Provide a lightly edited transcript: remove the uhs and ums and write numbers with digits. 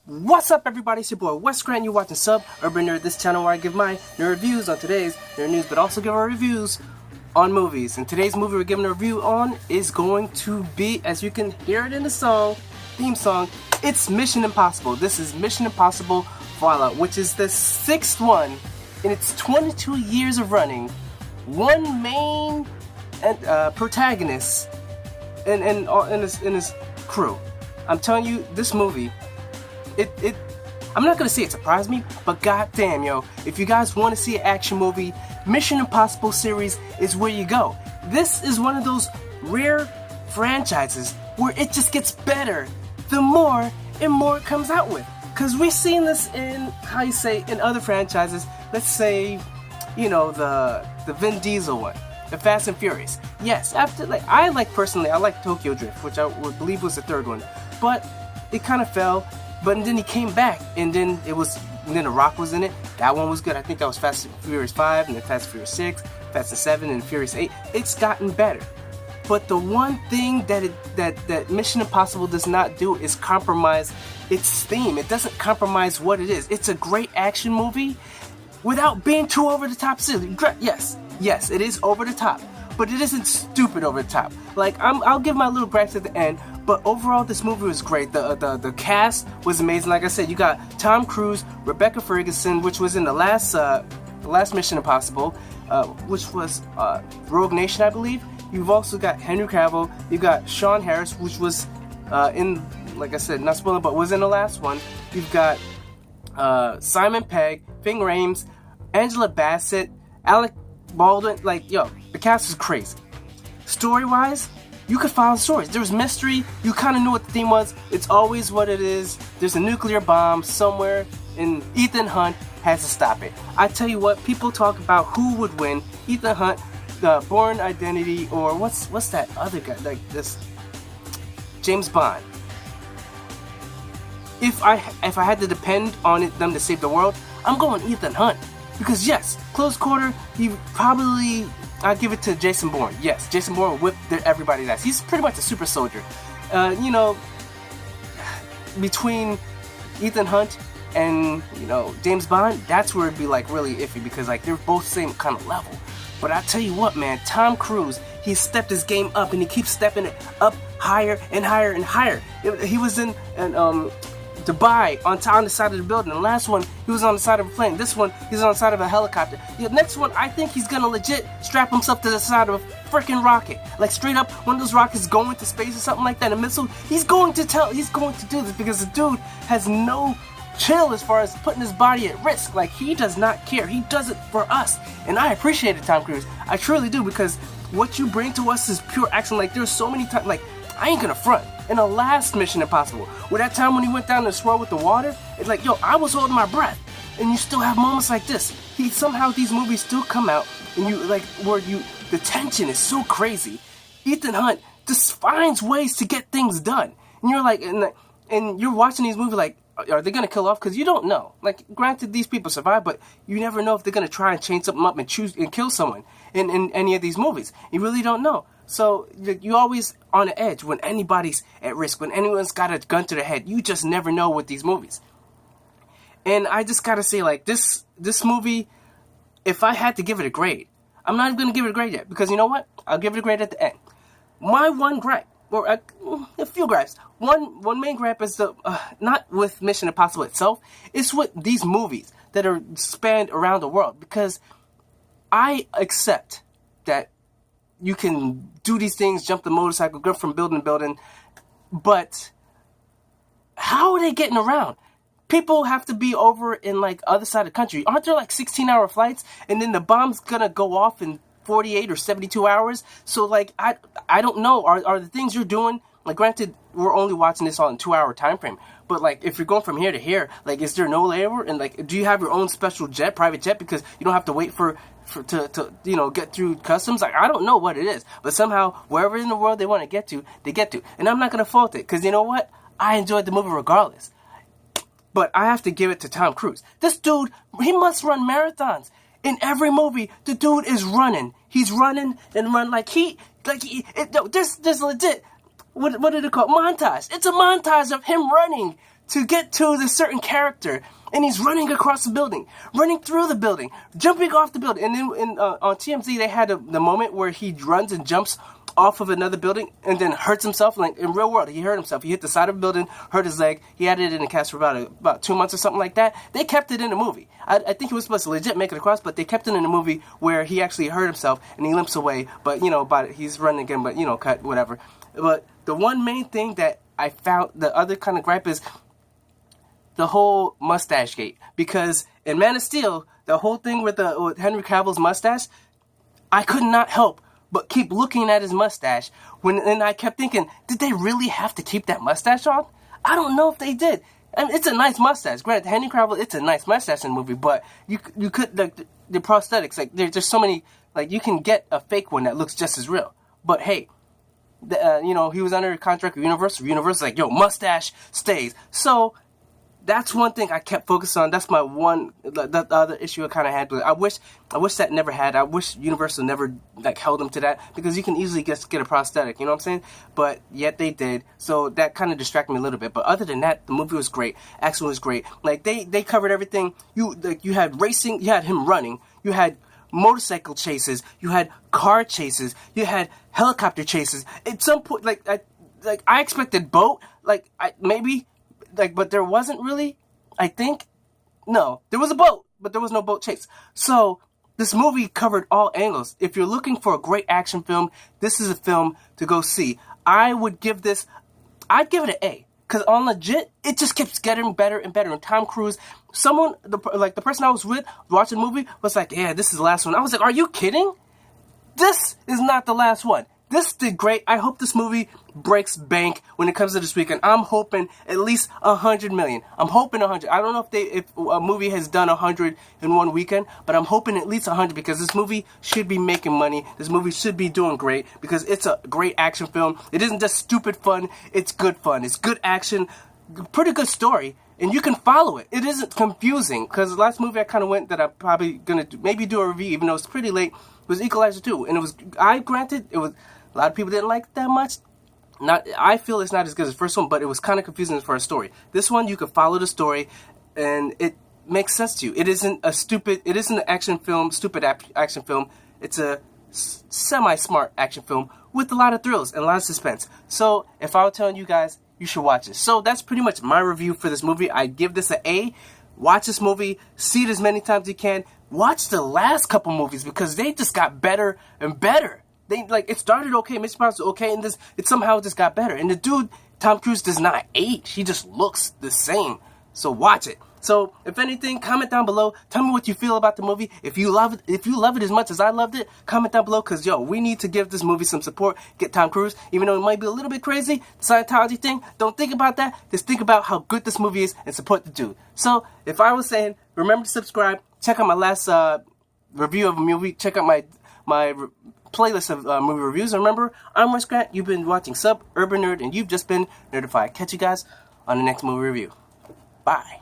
What's up, everybody? It's your boy Wes Grant. You're watching Sub Urban Nerd, this channel where I give my nerd reviews on today's nerd news, but also give our reviews on movies. And today's movie we're giving a review on is going to be, as you can hear it in the theme song, it's Mission Impossible. This is Mission Impossible Fallout, which is the sixth one in its 22 years of running. One main protagonist in his crew. I'm telling you, this movie. I'm not gonna say it surprised me, but goddamn, yo, if you guys want to see an action movie, Mission Impossible series is where you go. This is one of those rare franchises where it just gets better the more and more it comes out with. Cause we've seen this in, in other franchises. Let's say, the Vin Diesel one, the Fast and Furious. Yes, I like Tokyo Drift, which I would believe was the third one, but it kind of fell. But then he came back, and then The Rock was in it. That one was good. I think that was Fast and Furious 5, and then Fast and Furious 6, Fast and 7, and Furious 8. It's gotten better. But the one thing that Mission Impossible does not do is compromise its theme. It doesn't compromise what it is. It's a great action movie without being too over the top silly. Yes, it is over the top, but it isn't stupid over the top. Like, I'll give my little gripes at the end, but overall this movie was great. The cast was amazing. Like I said, you got Tom Cruise, Rebecca Ferguson, which was in the last Mission Impossible, which was Rogue Nation, I believe. You've also got Henry Cavill. You got Sean Harris, which was in, like I said, not spoiling, but was in the last one. You've got Simon Pegg, Ving Rhames, Angela Bassett, Alec Baldwin. Like, yo, the cast is crazy. Story-wise, you could follow stories. There was mystery. You kind of knew what the theme was. It's always what it is. There's a nuclear bomb somewhere, and Ethan Hunt has to stop it. I tell you what, people talk about who would win. Ethan Hunt, the Bourne Identity, or what's that other guy? Like this, James Bond. If I had to depend on them to save the world, I'm going Ethan Hunt. Because yes, close quarter, I'd give it to Jason Bourne. Yes, Jason Bourne whipped everybody's ass. He's pretty much a super soldier. Between Ethan Hunt and, James Bond, that's where it'd be like really iffy, because like they're both same kind of level. But I tell you what, man, Tom Cruise, he stepped his game up, and he keeps stepping it up higher and higher and higher. He was in Dubai on the side of the building. The last one, he was on the side of a plane. This one, he's on the side of a helicopter. The next one, I think he's gonna legit strap himself to the side of a freaking rocket. Like straight up, one of those rockets going to space or something like that, a missile. He's going to do this because the dude has no chill as far as putting his body at risk. Like, he does not care. He does it for us. And I appreciate it, Tom Cruise. I truly do, because what you bring to us is pure action. Like, there's so many times, like, I ain't gonna front. In the last Mission Impossible, with that time when he went down the swirl with the water, it's like, yo, I was holding my breath. And you still have moments like this. Somehow these movies still come out, and the tension is so crazy. Ethan Hunt just finds ways to get things done. And you're like, and you're watching these movies like, are they gonna kill off? Because you don't know. Like, granted, these people survive, but you never know if they're gonna try and chain something up and kill someone in any of these movies. You really don't know. So you're always on the edge when anybody's at risk, when anyone's got a gun to their head. You just never know with these movies. And I just gotta say, like, this movie, if I had to give it a grade, I'm not even gonna give it a grade yet, because you know what? I'll give it a grade at the end. My one gripe, or a few gripes. One main gripe is not with Mission Impossible itself. It's with these movies that are spanned around the world, because I accept that you can do these things, jump the motorcycle, go from building to building, but how are they getting around? People have to be over in, like, other side of the country. Aren't there, like, 16-hour flights? And then the bomb's gonna go off in 48 or 72 hours? So, like, I don't know. Are the things you're doing, like, granted, we're only watching this on a 2-hour time frame, but, like, if you're going from here to here, like, is there no layover? And, like, do you have your own special private jet, because you don't have to wait to get through customs? Like, I don't know what it is, but somehow wherever in the world they want to get to, they get to. And I'm not gonna fault it, because you know what? I enjoyed the movie regardless. But I have to give it to Tom Cruise. This dude, he must run marathons. In every movie, the dude is running. He's running and run there's legit, what did it call? Montage. It's a montage of him running to get to this certain character, and he's running across the building, running through the building, jumping off the building. And then on TMZ, they had the moment where he runs and jumps off of another building and then hurts himself. Like in real world, he hurt himself. He hit the side of a building, hurt his leg. He had it in a cast for about 2 months or something like that. They kept it in the movie. I think he was supposed to legit make it across, but they kept it in the movie where he actually hurt himself and he limps away. But he's running again. But cut whatever. But the one main thing that I found, the other kind of gripe, is the whole mustache gate. Because in Man of Steel, the whole thing with Henry Cavill's mustache, I could not help but keep looking at his mustache and I kept thinking, did they really have to keep that mustache on? I don't know if they did. I mean, it's a nice mustache. Granted, Henry Cavill, it's a nice mustache in the movie, but you could, the prosthetics, there's so many, you can get a fake one that looks just as real. But hey, he was under a contract with Universal. Universal's like, yo, mustache stays. So that's one thing I kept focused on. That's my one, the other issue I kind of had with it. I wish that never had. I wish Universal never held them to that, because you can easily get a prosthetic, you know what I'm saying? But yet they did. So that kind of distracted me a little bit. But other than that, the movie was great. Action was great. They covered everything. You had racing, you had him running, you had motorcycle chases, you had car chases, you had helicopter chases. At some point, I expected boat, but there wasn't really, I think. No, there was a boat, but there was no boat chase. So this movie covered all angles. If you're looking for a great action film, this is a film to go see. I'd give it an A. Because on legit, it just keeps getting better and better. And Tom Cruise, the person I was with watching the movie was like, yeah, this is the last one. I was like, are you kidding? This is not the last one. This did great. I hope this movie breaks bank when it comes to this weekend. I'm hoping at least 100 million. I'm hoping 100. I don't know if a movie has done 100 in one weekend, but I'm hoping at least 100, because this movie should be making money. This movie should be doing great, because it's a great action film. It isn't just stupid fun. It's good fun. It's good action. Pretty good story. And you can follow it. It isn't confusing, because the last movie I kind of went that I'm probably going to maybe do a review, even though it's pretty late, was Equalizer 2. And it was, a lot of people didn't like it that much. I feel it's not as good as the first one, but it was kind of confusing for a story. This one, you can follow the story, and it makes sense to you. It isn't an action film, stupid action film. It's a semi-smart action film with a lot of thrills and a lot of suspense. So, if I were telling you guys, you should watch it. So, that's pretty much my review for this movie. I give this an A. Watch this movie. See it as many times as you can. Watch the last couple movies, because they just got better and better. It started okay, Mission Impossible okay, and it somehow just got better. And the dude, Tom Cruise, does not age. He just looks the same. So watch it. So, if anything, comment down below. Tell me what you feel about the movie. If you love it as much as I loved it, comment down below, because, we need to give this movie some support. Get Tom Cruise, even though it might be a little bit crazy, the Scientology thing. Don't think about that. Just think about how good this movie is and support the dude. So, if I was saying, remember to subscribe. Check out my last review of a movie. Check out my playlist of movie reviews. And remember, I'm Wes Grant. You've been watching Sub Urban Nerd, and you've just been nerdified. Catch you guys on the next movie review. Bye.